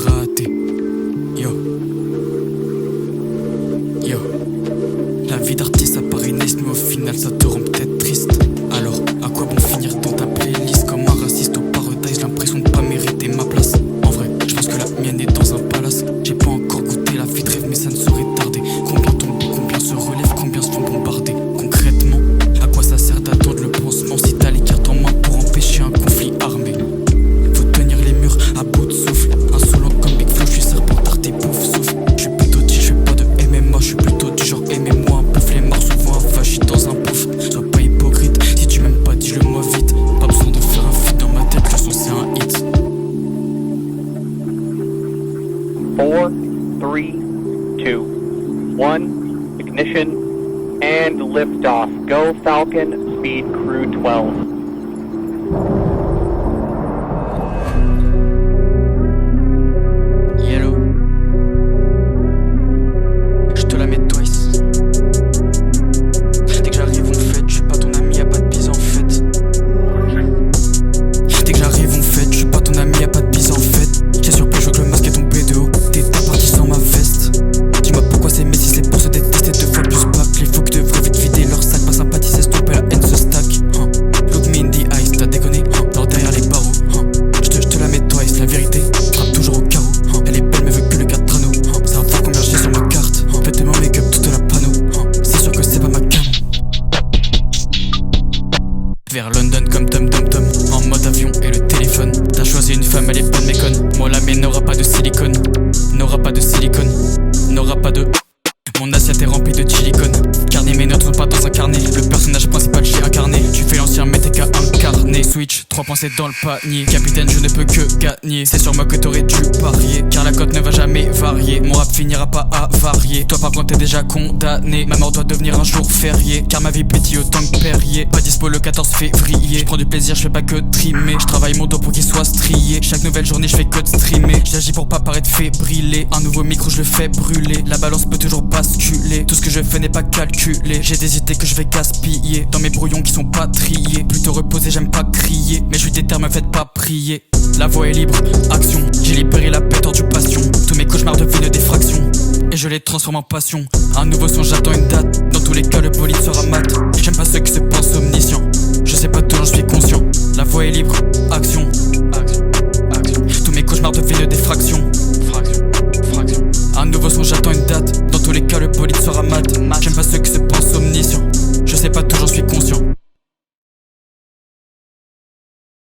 raté. Yo, yo. La vie d'artiste, ça paraît nice, mais au final, ça te rend peut-être triste. Alors, à quoi bon finir dans ta playlist comme un raciste au paradise? J'ai l'impression de pas mériter ma place. En vrai, je pense que la mienne est dans un palace. J'ai pas encore goûté la vie de rêve, mais ça ne saurait tarder. Combien tombent, combien se relèvent, combien se font bombarder? Concrètement, à quoi ça sert d'attendre le pansement si t'as les cartes en main pour empêcher un conflit armé? Faut tenir les murs à bout de souffle. Insolent comme Big Flo, je suis serpent tarté, pouf souffle. Je suis plutôt chill, je fais pas de MMA, je suis plutôt du genre aimez-moi un peu flemmard, souvent affaché dans un pouf. Sois pas hypocrite, si tu m'aimes pas dis-le-moi vite. Pas besoin de faire un feat dans ma tête, le son c'est un hit. 4, 3, 2, 1, ignition, and liftoff. Go Falcon, speed crew 12. Yellow, je te la mets twice. Dès que j'arrive on fête, je suis pas ton ami, y'a pas de bise en fait. Dès que j'arrive on fête, je suis pas ton ami, y'a pas de bise en fait. J'ai surpris, je veux que le masque est tombé de haut. T'es parti sans ma veste. Dis-moi pourquoi c'est Messi, c'est pour se détester deux fois plus back. Les faux qui devraient vite vider leur sac, pas sympathiser, stopper la haine se stack. Look me in the eyes, t'as déconné, dors derrière les barreaux. Je te la mets twice, la vérité, gratte toujours au carreau. Elle est belle mais veut que le 4 trano. Ça va voir combien j'ai sur ma carte. Faites de mon make-up toute la panneau. C'est sûr que c'est pas ma cam. Vers London comme Tom Tom Tom, en mode avion et le téléphone. T'as choisi une femme, elle est bonne méconne. Moi la mienne n'aura pas de silicone. N'aura pas de silicone. N'aura pas de... Mon assiette est remplie de silicone. Carnet, mes notes sont pas dans un carnet. Le personnage principal j'ai incarné. Tu fais l'ancien mais t'es qu'à incarner. Switch, 3 pensées dans le panier. Capitaine, je ne peux que gagner. C'est sur moi que t'aurais dû parier, car la cote ne va jamais varier. Mon rap finira pas à varier. Toi par contre t'es déjà condamné. Ma mort doit devenir un jour férié, car ma vie pétille autant que Perrier. Pas dispo le 14 février. Je prends du plaisir, je fais pas que trimer. Je travaille mon dos pour qu'il soit strié. Chaque nouvelle journée je fais que de streamer. J'agis pour pas paraître fébrilé. Un nouveau micro je le fais brûler. La balance peut toujours basculer. Tout ce que je fais n'est pas calculé. J'ai des idées que je vais gaspiller dans mes brouillons qui sont pas triés. Plutôt reposé, j'aime pas crier, mais je suis déter, me faites pas prier. La voix est libre, action. J'ai libéré la pétard du passion. Tous mes cauchemars deviennent des fractions et je les transforme en passion. Un nouveau son, j'attends une date.